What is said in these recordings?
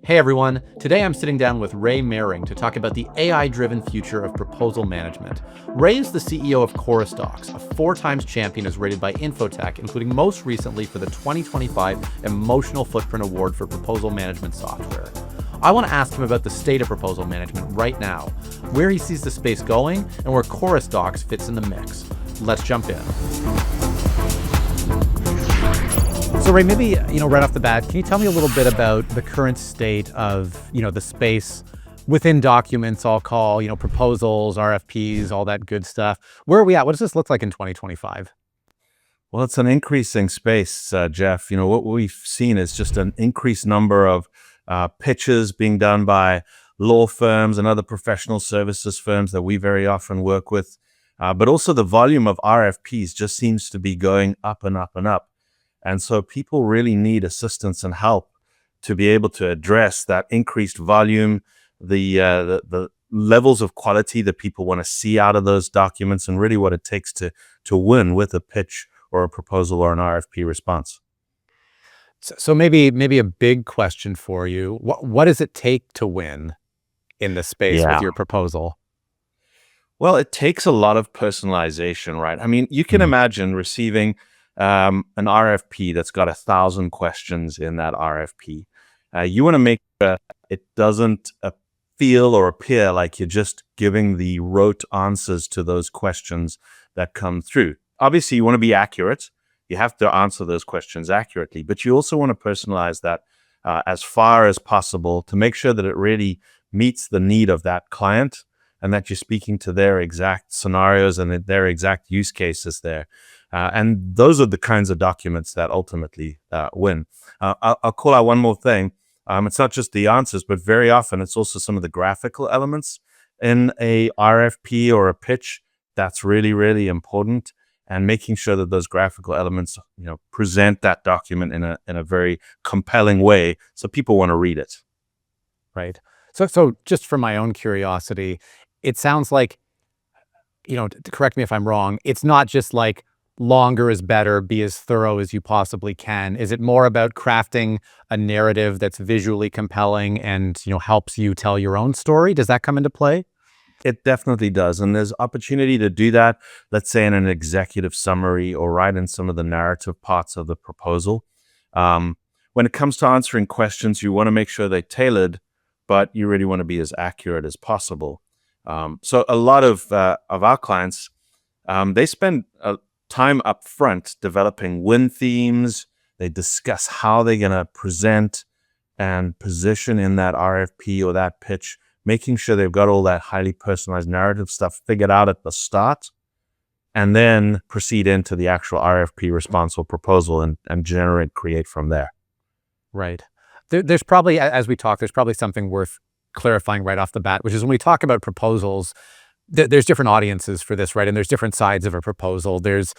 Hey everyone, today I'm sitting down with Ray Mehring to talk about the AI-driven future of proposal management. Ray is the CEO of Chorus Docs, a 4 times champion as rated by Infotech, including most recently for the 2025 Emotional Footprint Award for Proposal Management Software. I want to ask him about the state of proposal management right now, where he sees the space going, and where Chorus Docs fits in the mix. Let's jump in. So Ray, maybe, right off the bat, can you tell me a little bit about the current state of, the space within documents, I'll call, proposals, RFPs, all that good stuff. Where are we at? What does this look like in 2025? Well, it's an increasing space, Jeff. What we've seen is just an increased number of pitches being done by law firms and other professional services firms that we very often work with. But also the volume of RFPs just seems to be going up and up and up. And so people really need assistance and help to be able to address that increased volume, the levels of quality that people want to see out of those documents, and really what it takes to win with a pitch or a proposal or an RFP response. So maybe a big question for you. What does it take to win in this space with your proposal? Well, it takes a lot of personalization, right? I mean, you can imagine receiving an RFP that's got 1,000 questions in that RFP. You want to make sure it doesn't feel or appear like you're just giving the rote answers to those questions that come through. Obviously, you want to be accurate. You have to answer those questions accurately, but you also want to personalize that as far as possible to make sure that it really meets the need of that client and that you're speaking to their exact scenarios and their exact use cases there. And those are the kinds of documents that ultimately win. I'll call out one more thing. It's not just the answers, but very often it's also some of the graphical elements in a RFP or a pitch that's really, really important. And making sure that those graphical elements, present that document in a very compelling way so people want to read it. Right. So just for my own curiosity, it sounds like, correct me if I'm wrong, it's not just like longer is better, be as thorough as you possibly can. Is it more about crafting a narrative that's visually compelling and, helps you tell your own story? Does that come into play? It definitely does. And there's opportunity to do that, let's say in an executive summary or right in some of the narrative parts of the proposal. When it comes to answering questions, you want to make sure they're tailored, but you really want to be as accurate as possible. So a lot of our clients, they spend time up front developing win themes. They discuss how they're going to present and position in that RFP or that pitch, making sure they've got all that highly personalized narrative stuff figured out at the start, and then proceed into the actual RFP response or proposal and create from there. Right. There's probably, as we talk, there's probably something worth clarifying right off the bat, which is when we talk about proposals, there's different audiences for this, right? And there's different sides of a proposal. There's,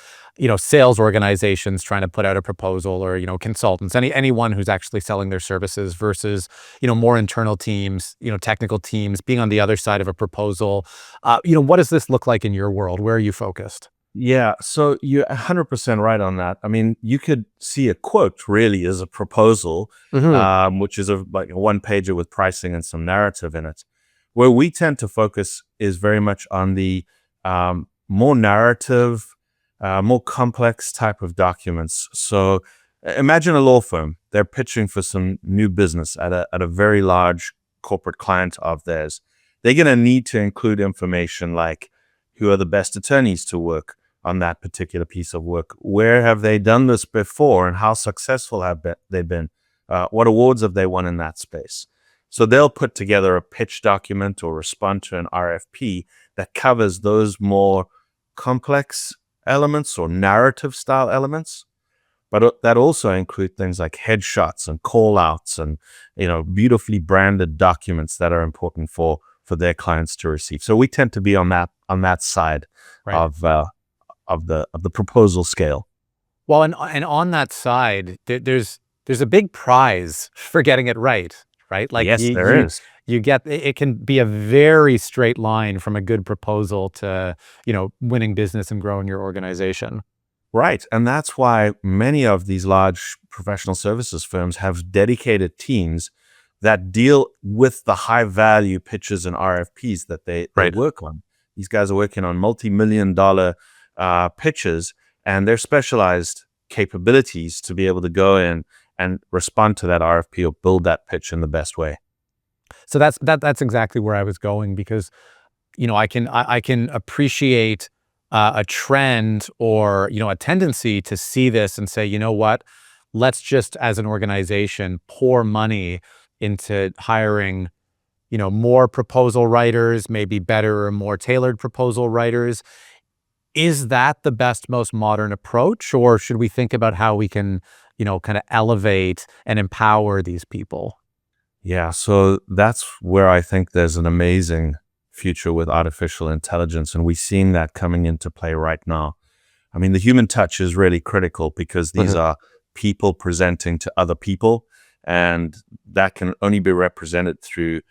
sales organizations trying to put out a proposal, or, consultants, anyone who's actually selling their services versus, more internal teams, technical teams being on the other side of a proposal. What does this look like in your world? Where are you focused? Yeah, so you're 100% right on that. I mean, you could see a quote really as a proposal, which is like a one-pager with pricing and some narrative in it. Where we tend to focus is very much on the more narrative, more complex type of documents. So imagine a law firm. They're pitching for some new business at a very large corporate client of theirs. They're going to need to include information like who are the best attorneys to work on that particular piece of work? Where have they done this before and how successful have they been? What awards have they won in that space? So they'll put together a pitch document or respond to an RFP that covers those more complex elements or narrative style elements, but that also include things like headshots and call outs and, beautifully branded documents that are important for their clients to receive. So we tend to be on that side of the proposal scale. Well, and on that side, there's a big prize for getting it right. Right? Like yes, there is. You get, it can be a very straight line from a good proposal to, winning business and growing your organization. Right. And that's why many of these large professional services firms have dedicated teams that deal with the high value pitches and RFPs that they work on. These guys are working on multi-million-dollar pitches, and their specialized capabilities to be able to go in and respond to that RFP or build that pitch in the best way. So that's exactly where I was going, because I can appreciate a trend or a tendency to see this and say, you know what, let's just as an organization pour money into hiring more proposal writers, maybe better or more tailored proposal writers. Is that the best, most modern approach, or should we think about how we can kind of elevate and empower these people? Yeah, so that's where I think there's an amazing future with artificial intelligence, and we're seeing that coming into play right now. I mean, the human touch is really critical because these are people presenting to other people, and that can only be represented through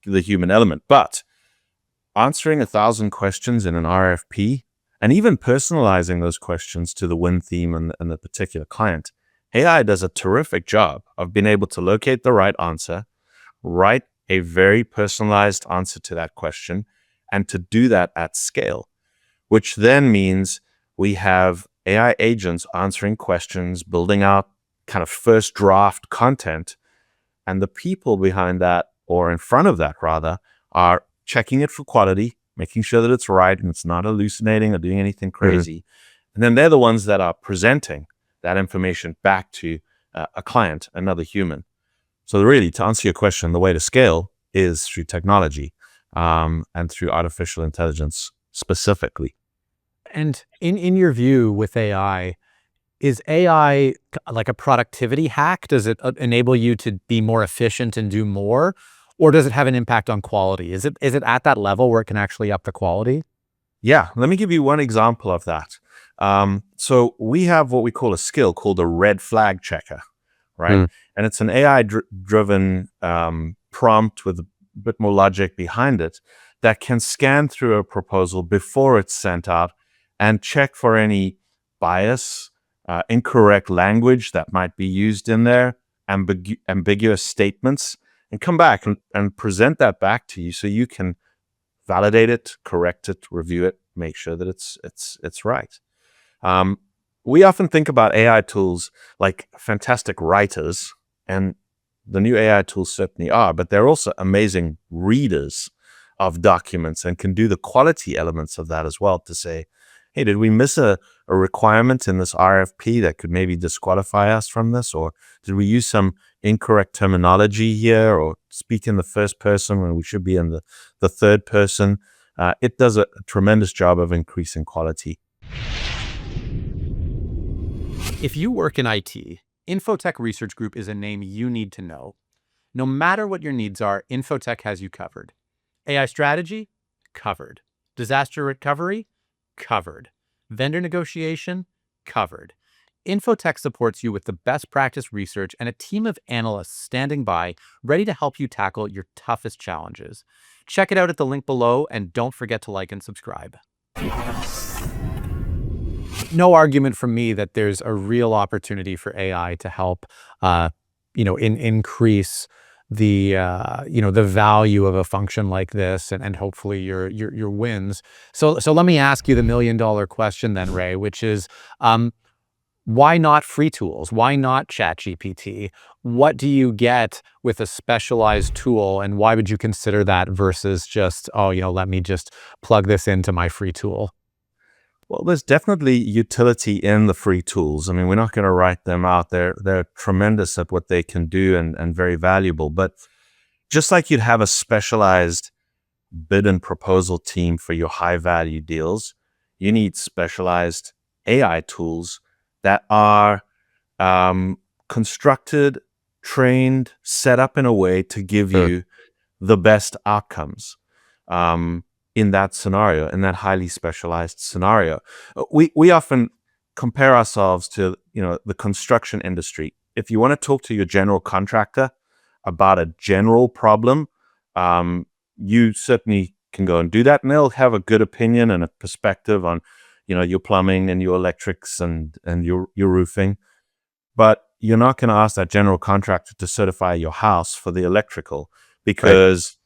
the human element. But answering 1,000 questions in an RFP, and even personalizing those questions to the win theme and the particular client, AI does a terrific job of being able to locate the right answer, write a very personalized answer to that question, and to do that at scale, which then means we have AI agents answering questions, building out kind of first draft content, and the people behind that, or in front of that rather, are checking it for quality, making sure that it's right and it's not hallucinating or doing anything crazy. And then they're the ones that are presenting that information back to a client, another human. So really, to answer your question, the way to scale is through technology and through artificial intelligence specifically. And in your view with AI, is AI like a productivity hack? Does it enable you to be more efficient and do more? Or does it have an impact on quality? Is it at that level where it can actually up the quality? Yeah, let me give you one example of that. So we have what we call a skill called a red flag checker, right? And it's an AI-driven prompt with a bit more logic behind it that can scan through a proposal before it's sent out and check for any bias, incorrect language that might be used in there, ambiguous statements, and come back and present that back to you so you can validate it, correct it, review it, make sure that it's right. We often think about AI tools like fantastic writers, and the new AI tools certainly are, but they're also amazing readers of documents and can do the quality elements of that as well to say, hey, did we miss a requirement in this RFP that could maybe disqualify us from this? Or did we use some incorrect terminology here or speak in the first person when we should be in the third person? It does a tremendous job of increasing quality. If you work in IT, Infotech Research Group is a name you need to know. No matter what your needs are, Infotech has you covered. AI strategy? Covered. Disaster recovery? Covered. Vendor negotiation? Covered. Infotech supports you with the best practice research and a team of analysts standing by, ready to help you tackle your toughest challenges. Check it out at the link below, and don't forget to like and subscribe. No argument from me that there's a real opportunity for AI to help, increase the the value of a function like this, and hopefully your wins. So let me ask you the $1 million question then, Ray, which is, why not free tools? Why not ChatGPT? What do you get with a specialized tool, and why would you consider that versus just, let me just plug this into my free tool? Well, there's definitely utility in the free tools. I mean, we're not going to write them out. They're tremendous at what they can do and very valuable. But just like you'd have a specialized bid and proposal team for your high value deals, you need specialized AI tools that are constructed, trained, set up in a way to give you the best outcomes. In that scenario, in that highly specialized scenario. We often compare ourselves to, the construction industry. If you want to talk to your general contractor about a general problem, you certainly can go and do that, and they'll have a good opinion and a perspective on, your plumbing and your electrics and your roofing. But you're not going to ask that general contractor to certify your house for the electrical, because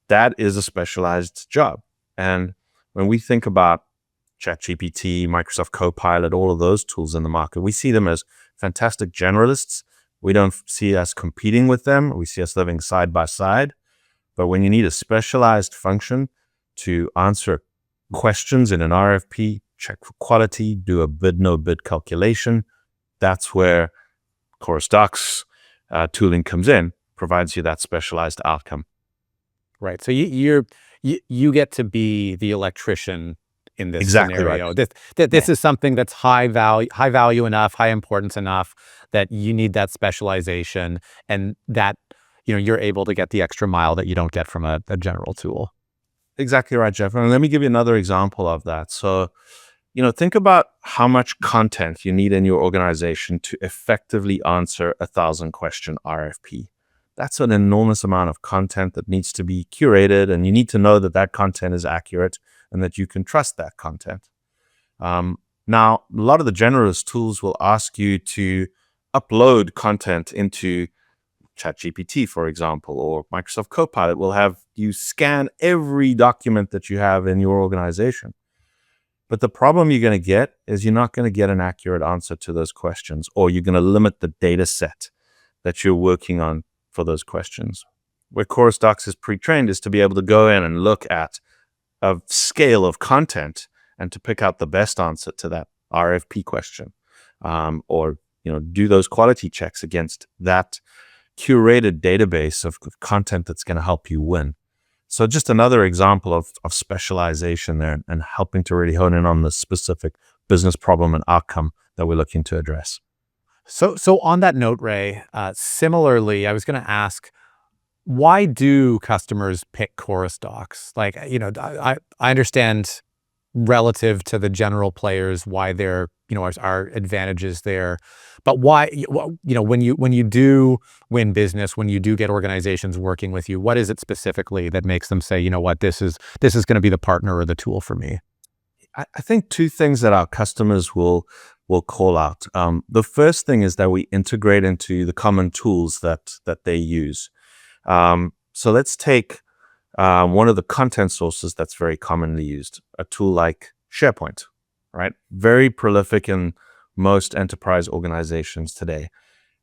that is a specialized job. And when we think about ChatGPT, Microsoft Copilot, all of those tools in the market, we see them as fantastic generalists. We don't see us competing with them. We see us living side by side. But when you need a specialized function to answer questions in an RFP, check for quality, do a bid, no bid calculation, that's where Chorus Docs tooling comes in, provides you that specialized outcome. Right. So you get to be the electrician in this Exactly scenario. right. This is something that's high value enough, high importance enough that you need that specialization, and that you're able to get the extra mile that you don't get from a general tool. Exactly right, Jeff. And let me give you another example of that. So, think about how much content you need in your organization to effectively answer a 1,000-question RFP. That's an enormous amount of content that needs to be curated, and you need to know that that content is accurate and that you can trust that content. Now, a lot of the generalist tools will ask you to upload content into ChatGPT, for example, or Microsoft Copilot will have you scan every document that you have in your organization. But the problem you're going to get is you're not going to get an accurate answer to those questions, or you're going to limit the data set that you're working on for those questions. Where Chorus Docs is pre-trained is to be able to go in and look at a scale of content and to pick out the best answer to that RFP question, or do those quality checks against that curated database of content that's going to help you win. So just another example of specialization there, and helping to really hone in on the specific business problem and outcome that we're looking to address. So on that note, Ray, similarly, I was going to ask, why do customers pick Chorus Docs? Like, I understand relative to the general players why there are advantages there, but why, when you do win business, when you do get organizations working with you, what is it specifically that makes them say, this is going to be the partner or the tool for me? I think two things that our customers will call out. The first thing is that we integrate into the common tools that they use. So let's take one of the content sources that's very commonly used, a tool like SharePoint, right? Very prolific in most enterprise organizations today.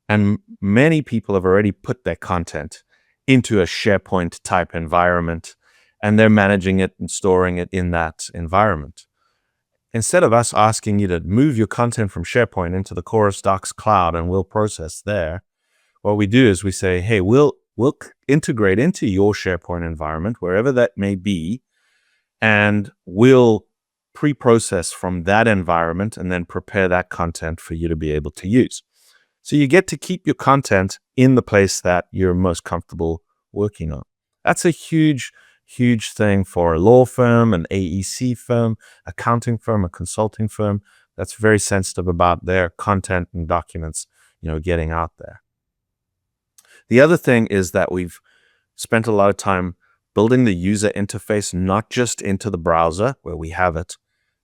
And many people have already put their content into a SharePoint type environment, and they're managing it and storing it in that environment. Instead of us asking you to move your content from SharePoint into the Chorus Docs cloud and we'll process there, what we do is we say, hey, we'll integrate into your SharePoint environment, wherever that may be, and we'll pre-process from that environment and then prepare that content for you to be able to use. So you get to keep your content in the place that you're most comfortable working on. That's a huge thing for a law firm, an AEC firm, accounting firm, a consulting firm that's very sensitive about their content and documents, getting out there. The other thing is that we've spent a lot of time building the user interface, not just into the browser where we have it,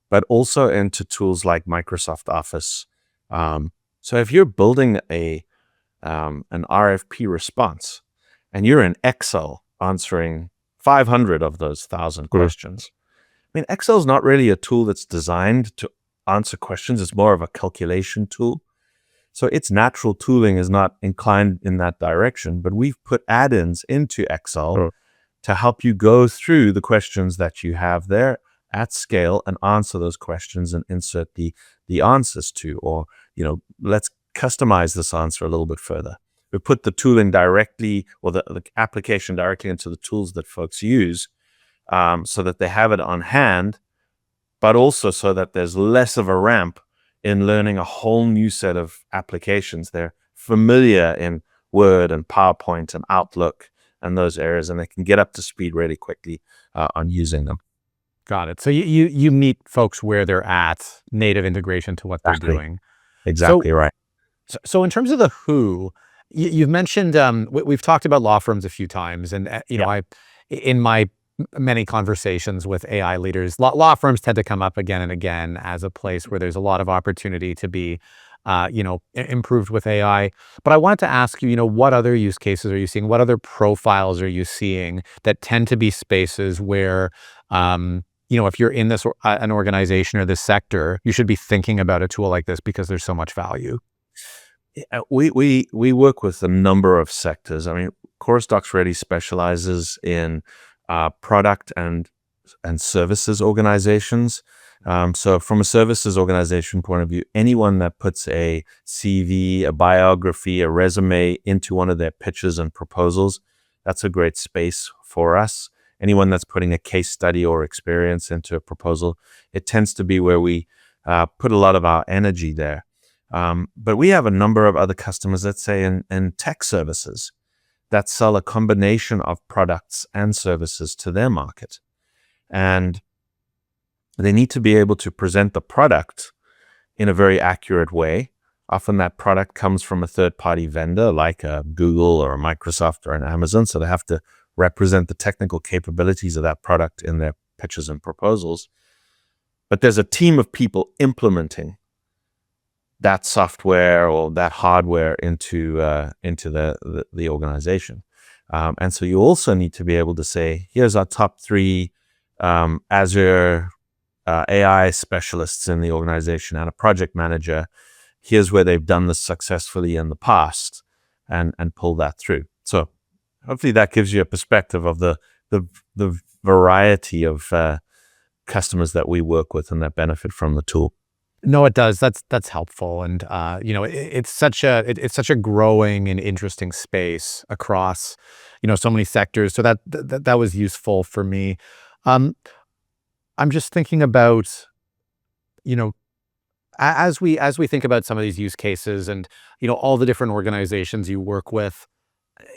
but also into tools like Microsoft Office. So if you're building an RFP response and you're in Excel answering 500 of those 1,000 questions, I mean, Excel is not really a tool that's designed to answer questions. It's more of a calculation tool. So its natural tooling is not inclined in that direction, but we've put add-ins into Excel to help you go through the questions that you have there at scale and answer those questions and insert the answers to, or, let's customize this answer a little bit further. We put the tooling directly, or the application directly into the tools that folks use, so that they have it on hand, but also so that there's less of a ramp in learning a whole new set of applications. They're familiar in Word and PowerPoint and Outlook and those areas, and they can get up to speed really quickly on using them. Got it. So you meet folks where they're at, native integration to what they're doing. Exactly right. So in terms of the who, you've mentioned, we've talked about law firms a few times, and in my many conversations with AI leaders, law firms tend to come up again and again as a place where there's a lot of opportunity to be improved with AI. But I wanted to ask you, what other use cases are you seeing? What other profiles are you seeing that tend to be spaces where, if you're in an organization or this sector, you should be thinking about a tool like this because there's so much value. We work with a number of sectors. I mean, Chorus Docs really specializes in product and services organizations. So from a services organization point of view, anyone that puts a CV, a biography, a resume into one of their pitches and proposals, that's a great space for us. Anyone that's putting a case study or experience into a proposal, it tends to be where we put a lot of our energy there. But we have a number of other customers, let's say in tech services, that sell a combination of products and services to their market. And they need to be able to present the product in a very accurate way. Often that product comes from a third-party vendor like a Google or a Microsoft or an Amazon. So they have to represent the technical capabilities of that product in their pitches and proposals. But there's a team of people implementing that software or that hardware into the organization. And so you also need to be able to say, here's our top 3 Azure AI specialists in the organization and a project manager. Here's where they've done this successfully in the past, and pull that through. So hopefully that gives you a perspective of the variety of customers that we work with and that benefit from the tool. No, it does. That's helpful, and it's such a growing and interesting space across so many sectors. So that was useful for me. I'm just thinking about as we think about some of these use cases and all the different organizations you work with.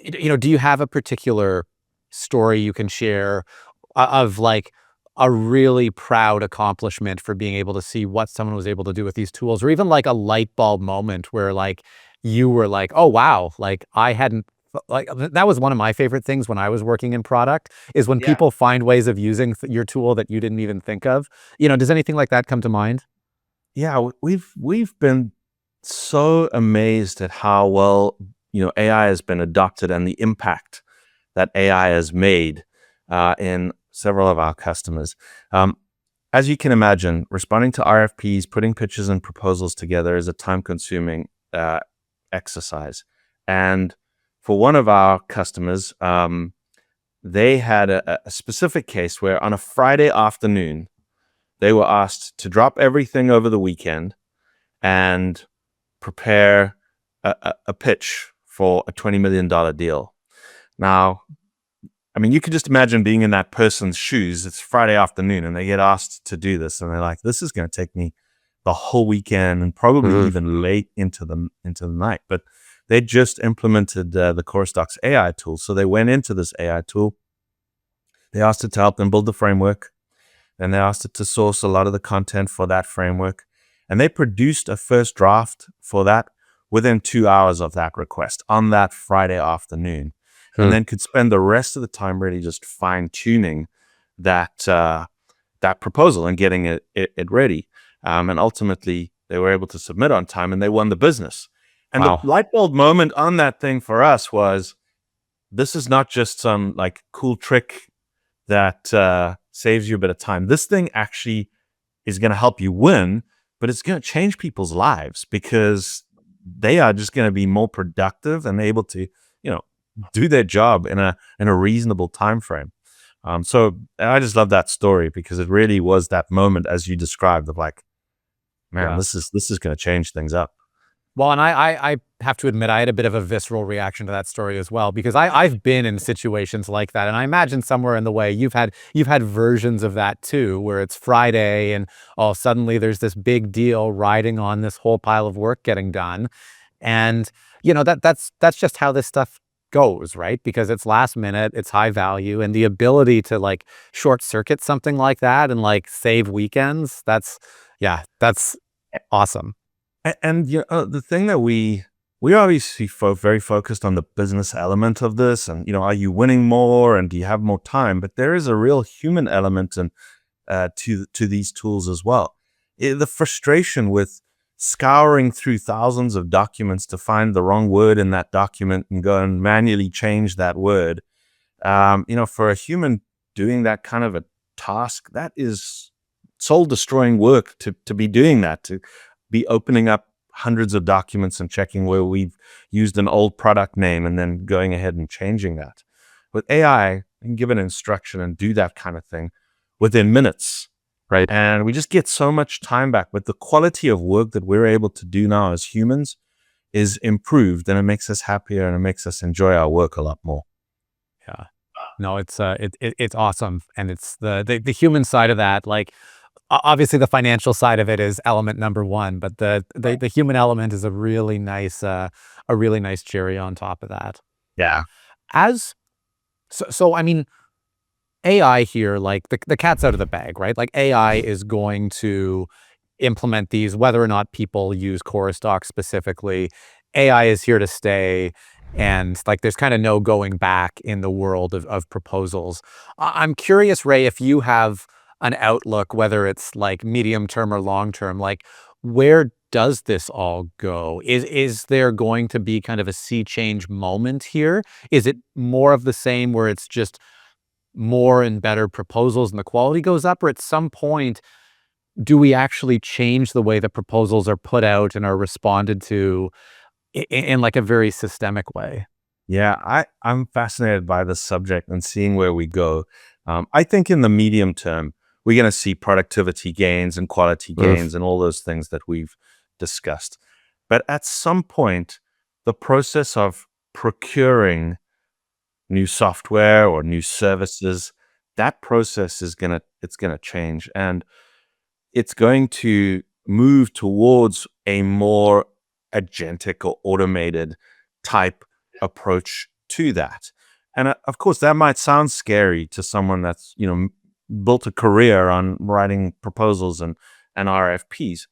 Do you have a particular story you can share of like a really proud accomplishment for being able to see what someone was able to do with these tools, or even like a light bulb moment where like you were like, oh wow, like I hadn't, like that was one of my favorite things when I was working in product, is when people find ways of using your tool that you didn't even think of. Does anything like that come to mind? Yeah, we've been so amazed at how well AI has been adopted and the impact that AI has made in several of our customers. As you can imagine, responding to RFPs, putting pitches and proposals together is a time-consuming exercise. And for one of our customers, they had a specific case where on a Friday afternoon, they were asked to drop everything over the weekend and prepare a pitch for a $20 million deal. Now, I mean, you could just imagine being in that person's shoes. It's Friday afternoon and they get asked to do this. And they're like, this is going to take me the whole weekend and probably even late into the night. But they just implemented the Chorus Docs AI tool. So they went into this AI tool. They asked it to help them build the framework. Then they asked it to source a lot of the content for that framework. And they produced a first draft for that within 2 hours of that request on that Friday afternoon. And then could spend the rest of the time really just fine-tuning that proposal and getting it ready. And ultimately, they were able to submit on time and they won the business. And the light bulb moment on that thing for us was, this is not just some like cool trick that saves you a bit of time. This thing actually is going to help you win, but it's going to change people's lives because they are just going to be more productive and able to, do their job in a reasonable time frame. So I just love that story because it really was that moment as you described of like, man, this is going to change things up. Well, and I have to admit, I had a bit of a visceral reaction to that story as well, because I've been in situations like that. And I imagine somewhere in the way you've had versions of that too, where it's Friday and suddenly there's this big deal riding on this whole pile of work getting done. And, that's just how this stuff goes, right? Because it's last minute, it's high value, and the ability to like short circuit something like that and like save weekends, that's awesome. And the thing that we obviously very focused on the business element of this, and are you winning more and do you have more time? But there is a real human element and to these tools as well. The frustration with scouring through thousands of documents to find the wrong word in that document and go and manually change that word. For a human doing that kind of a task, that is soul destroying work to be doing that, to be opening up hundreds of documents and checking where we've used an old product name and then going ahead and changing that. With AI, you can give an instruction and do that kind of thing within minutes. Right. And we just get so much time back. But the quality of work that we're able to do now as humans is improved, and it makes us happier and it makes us enjoy our work a lot more. Yeah. No, it's awesome. And it's the human side of that. Like, obviously the financial side of it is element number one, but the human element is a really nice cherry on top of that. Yeah. So I mean, AI here, like the cat's out of the bag, right? Like AI is going to implement these, whether or not people use Chorus Docs specifically. AI is here to stay, and like there's kind of no going back in the world of proposals. I'm curious, Ray, if you have an outlook, whether it's like medium term or long term, like where does this all go? Is there going to be kind of a sea change moment here? Is it more of the same where it's just more and better proposals and the quality goes up, or at some point do we actually change the way the proposals are put out and are responded to in like a very systemic way? Yeah, I'm fascinated by this subject and seeing where we go. I think in the medium term, we're going to see productivity gains and quality gains and all those things that we've discussed. But at some point, the process of procuring new software or new services, that process is going to change, and it's going to move towards a more agentic or automated type approach to that. And of course, that might sound scary to someone that's, built a career on writing proposals and RFPs.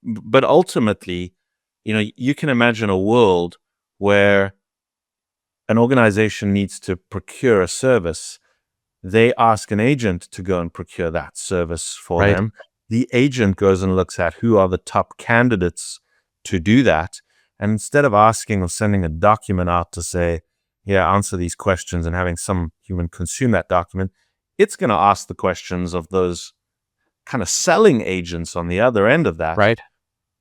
But ultimately, you can imagine a world where an organization needs to procure a service. They ask an agent to go and procure that service for Right. them. The agent goes and looks at who are the top candidates to do that. And instead of asking or sending a document out to say, yeah, answer these questions and having some human consume that document, it's going to ask the questions of those kind of selling agents on the other end of that, Right.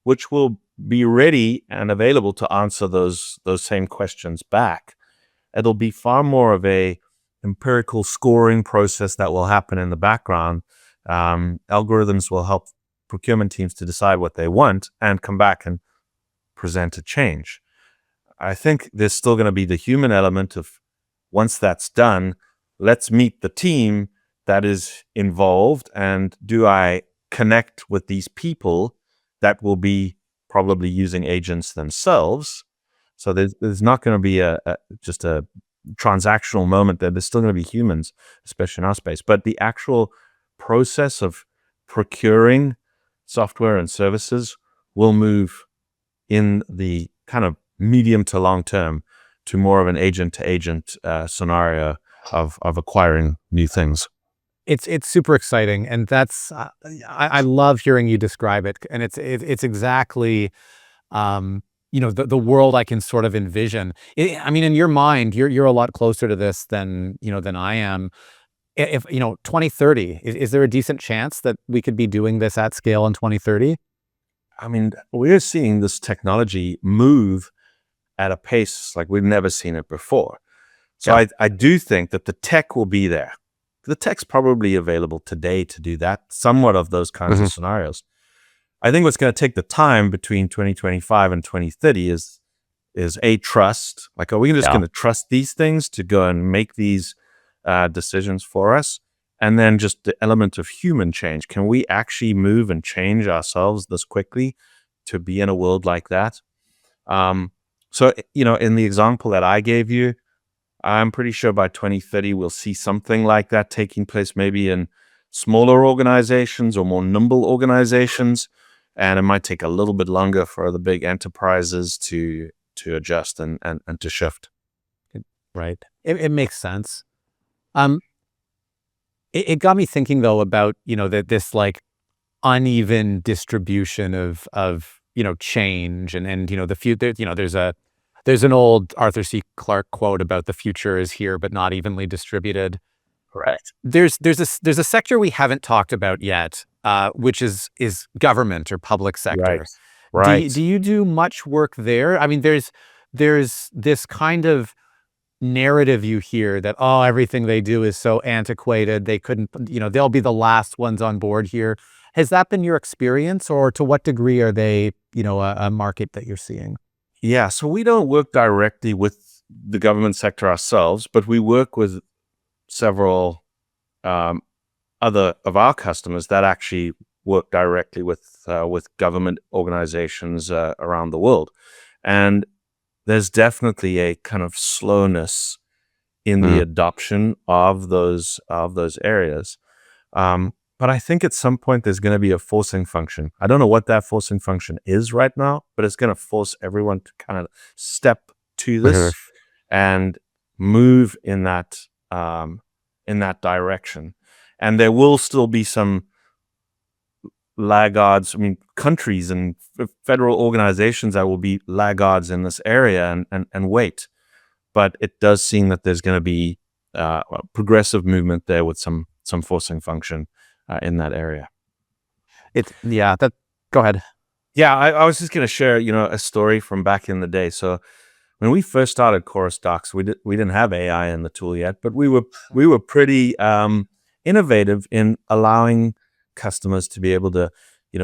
which will be ready and available to answer those same questions back. It'll be far more of a empirical scoring process that will happen in the background. Algorithms will help procurement teams to decide what they want and come back and present a change. I think there's still going to be the human element of, once that's done, let's meet the team that is involved, and do I connect with these people that will be probably using agents themselves? So there's not going to be just a transactional moment there. There's still going to be humans, especially in our space. But the actual process of procuring software and services will move in the kind of medium to long term to more of an agent-to-agent scenario of acquiring new things. It's super exciting, and that's I love hearing you describe it, and it's exactly the world I can sort of envision. I mean, in your mind, you're a lot closer to this than I am. If 2030, is there a decent chance that we could be doing this at scale in 2030? I mean, we're seeing this technology move at a pace like we've never seen it before. So Yeah. I do think that the tech will be there. The tech's probably available today to do that, somewhat of those kinds of scenarios. I think what's going to take the time between 2025 and 2030 is a trust. Like, are we just going to trust these things to go and make these decisions for us? And then just the element of human change. Can we actually move and change ourselves this quickly to be in a world like that? So, in the example that I gave you, I'm pretty sure by 2030, we'll see something like that taking place, maybe in smaller organizations or more nimble organizations. And it might take a little bit longer for the big enterprises to adjust and to shift. Right. It makes sense. It got me thinking though about, that this like uneven distribution of change and the future. There's an old Arthur C. Clarke quote about the future is here, but not evenly distributed. Correct. There's a sector we haven't talked about yet, which is government or public sector. Right. Right. Do you do much work there? I mean, there's this kind of narrative you hear that, oh, everything they do is so antiquated. They couldn't, they'll be the last ones on board here. Has that been your experience, or to what degree are they, a market that you're seeing? Yeah. So we don't work directly with the government sector ourselves, but we work with several other of our customers that actually work directly with government organizations around the world, and there's definitely a kind of slowness in the adoption of those areas. But I think at some point there's going to be a forcing function. I don't know what that forcing function is right now, but it's going to force everyone to kind of step to this and move in that direction. And there will still be some laggards, countries and federal organizations that will be laggards in this area and wait. But it does seem that there's going to be a progressive movement there with some forcing function in that area. Go ahead. Yeah, I was just going to share, a story from back in the day. So when we first started Chorus Docs, we didn't have AI in the tool yet, but we were pretty innovative in allowing customers to be able to,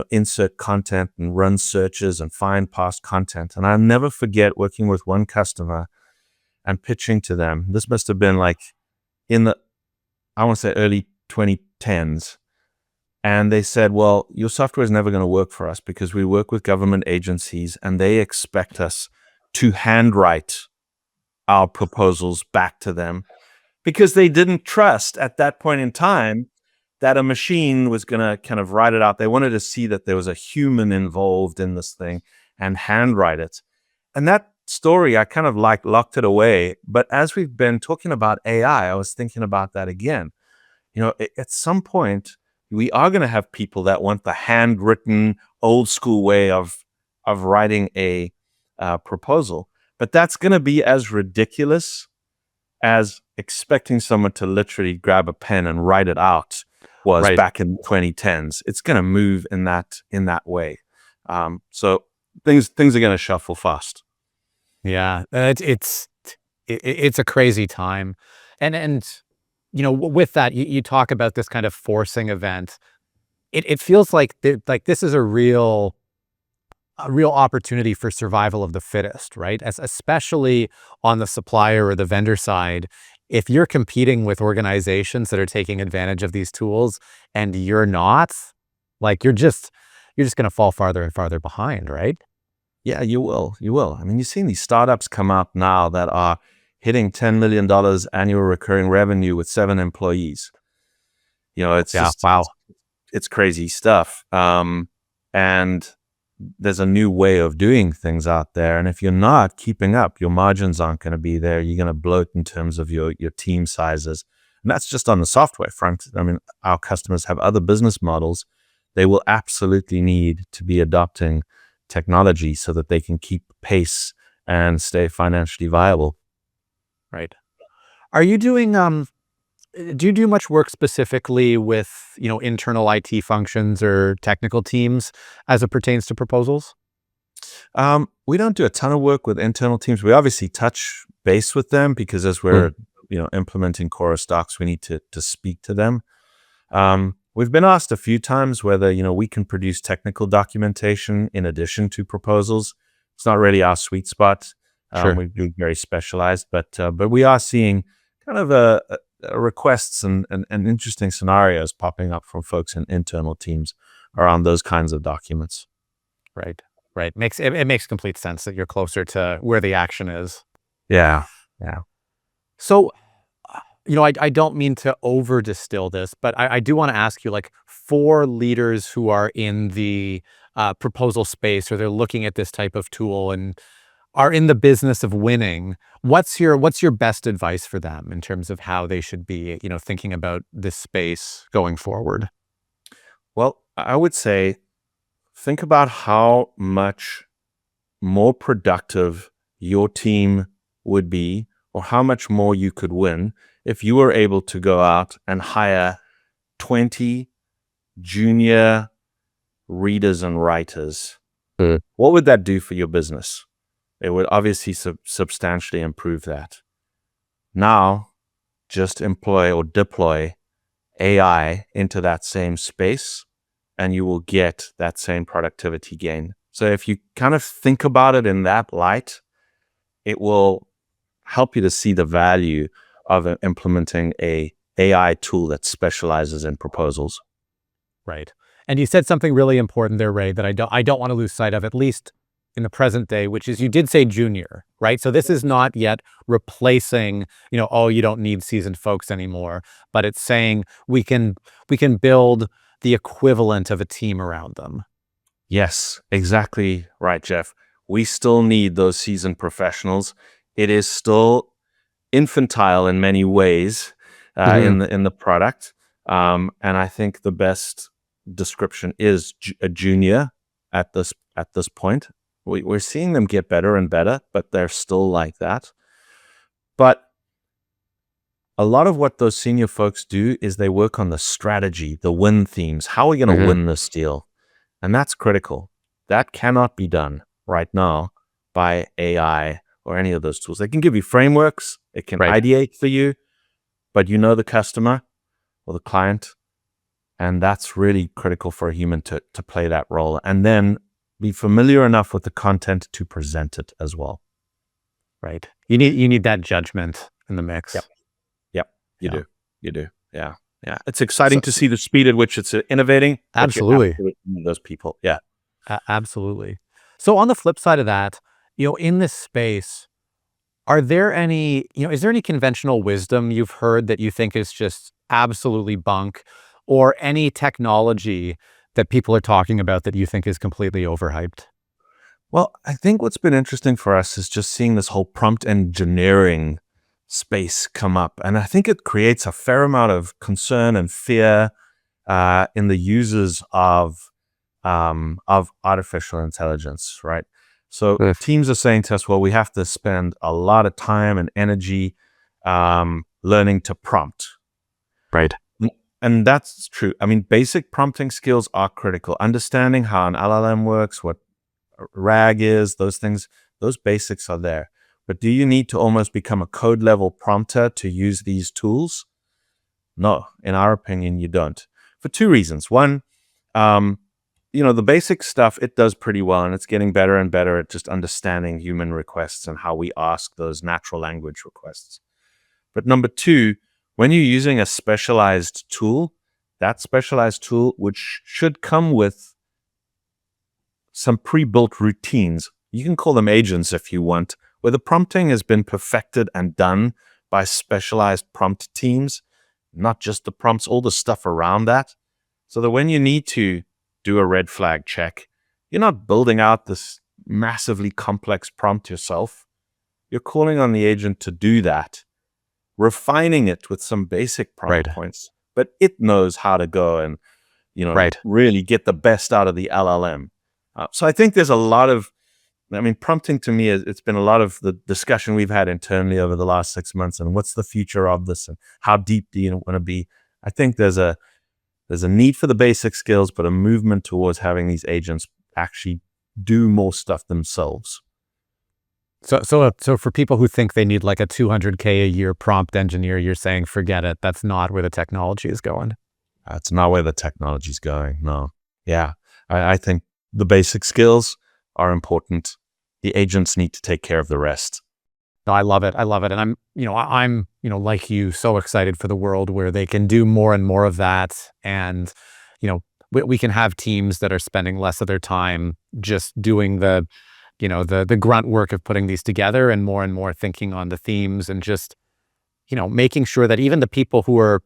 insert content and run searches and find past content. And I'll never forget working with one customer and pitching to them. This must have been like in the, I want to say early 2010s. And they said, well, your software is never going to work for us because we work with government agencies and they expect us to handwrite our proposals back to them because they didn't trust at that point in time that a machine was going to kind of write it out. They wanted to see that there was a human involved in this thing and handwrite it. And that story, I kind of locked it away. But as we've been talking about AI, I was thinking about that again. At some point, we are going to have people that want the handwritten, old school way of writing a proposal. But that's going to be as ridiculous as expecting someone to literally grab a pen and write it out was back in 2010s. It's going to move in that way. So things are going to shuffle fast. Yeah, it's a crazy time, and with that, you talk about this kind of forcing event. It feels like this is a real opportunity for survival of the fittest, right? especially on the supplier or the vendor side. If you're competing with organizations that are taking advantage of these tools and you're not, you're just going to fall farther and farther behind, right? Yeah, you will. You've seen these startups come up now that are hitting $10 million annual recurring revenue with 7 employees. It's wow. It's crazy stuff. And there's a new way of doing things out there. And if you're not keeping up, your margins aren't going to be there. You're going to bloat in terms of your team sizes. And that's just on the software front. Our customers have other business models. They will absolutely need to be adopting technology so that they can keep pace and stay financially viable. Right. Are you doing, do you do much work specifically with, internal IT functions or technical teams as it pertains to proposals? We don't do a ton of work with internal teams. We obviously touch base with them because as we're, implementing Chorus Docs, we need to speak to them. We've been asked a few times whether, we can produce technical documentation in addition to proposals. It's not really our sweet spot. Sure. We do very specialized, but we are seeing kind of requests and interesting scenarios popping up from folks in internal teams around those kinds of documents. Right. It makes complete sense that you're closer to where the action is. Yeah. So, I don't mean to over distill this, but I do want to ask you, for leaders who are in the proposal space, or they're looking at this type of tool and are in the business of winning, what's your best advice for them in terms of how they should be, thinking about this space going forward? Well, I would say think about how much more productive your team would be, or how much more you could win if you were able to go out and hire 20 junior readers and writers. What would that do for your business? It would obviously substantially improve that. Now, just employ or deploy AI into that same space, and you will get that same productivity gain. So if you kind of think about it in that light, it will help you to see the value of implementing a AI tool that specializes in proposals. Right. And you said something really important there, Ray, that I don't want to lose sight of, at least in the present day, which is you did say junior, right? So this is not yet replacing, oh, you don't need seasoned folks anymore, but it's saying we can build the equivalent of a team around them. Yes, exactly right, Jeff. We still need those seasoned professionals. It is still infantile in many ways in the product, and I think the best description is a junior at this point. We're seeing them get better and better, but they're still like that. But a lot of what those senior folks do is they work on the strategy, the win themes. How are we going to win this deal? And that's critical. That cannot be done right now by AI or any of those tools. They can give you frameworks, it can ideate for you, but you know the customer or the client, and that's really critical for a human to play that role. And then be familiar enough with the content to present it as well. Right. You need that judgment in the mix. Yep. You do. Yeah. It's exciting to see the speed at which it's innovating. Absolutely. Those people. Yeah. Absolutely. So on the flip side of that, in this space, are there any, is there any conventional wisdom you've heard that you think is just absolutely bunk, or any technology that people are talking about that you think is completely overhyped? Well, I think what's been interesting for us is just seeing this whole prompt engineering space come up. And I think it creates a fair amount of concern and fear in the users of artificial intelligence, right? So teams are saying to us, well, we have to spend a lot of time and energy learning to prompt. Right. And that's true. I mean, basic prompting skills are critical. Understanding how an LLM works, what RAG is, those things, those basics are there. But do you need to almost become a code level prompter to use these tools? No, in our opinion, you don't. For two reasons. One, the basic stuff, it does pretty well, and it's getting better and better at just understanding human requests and how we ask those natural language requests. But number two, when you're using a specialized tool, that specialized tool, which should come with some pre-built routines, you can call them agents if you want, where the prompting has been perfected and done by specialized prompt teams, not just the prompts, all the stuff around that, so that when you need to do a red flag check, you're not building out this massively complex prompt yourself. You're calling on the agent to do that, refining it with some basic prompt points, but it knows how to go and, really get the best out of the LLM. So I think there's a lot of, prompting to me, it's been a lot of the discussion we've had internally over the last 6 months, and what's the future of this and how deep do you want to be? I think there's a need for the basic skills, but a movement towards having these agents actually do more stuff themselves. So for people who think they need like a $200K a year prompt engineer, you're saying forget it. That's not where the technology is going. That's not where the technology is going. No. Yeah. I think the basic skills are important. The agents need to take care of the rest. No, I love it. And I'm like you, so excited for the world where they can do more and more of that. And, we can have teams that are spending less of their time just doing the grunt work of putting these together, and more thinking on the themes, and just, making sure that even the people who are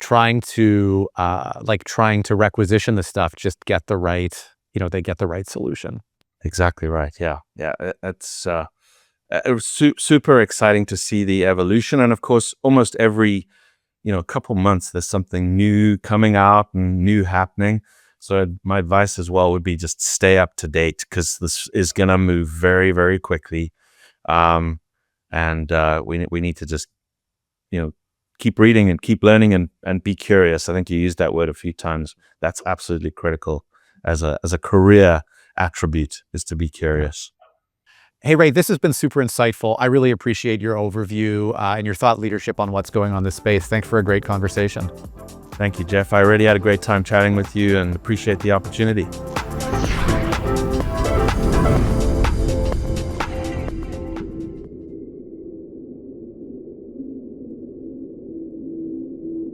trying to requisition the stuff just get the right, they get the right solution. Exactly right. Yeah. It's it was super exciting to see the evolution. And of course, almost every, couple months, there's something new coming out and new happening. So my advice as well would be just stay up to date, because this is going to move very, very quickly. We need to just, keep reading and keep learning and be curious. I think you used that word a few times. That's absolutely critical as a career attribute, is to be curious. Hey, Ray, this has been super insightful. I really appreciate your overview and your thought leadership on what's going on in this space. Thanks for a great conversation. Thank you, Jeff. I really had a great time chatting with you and appreciate the opportunity.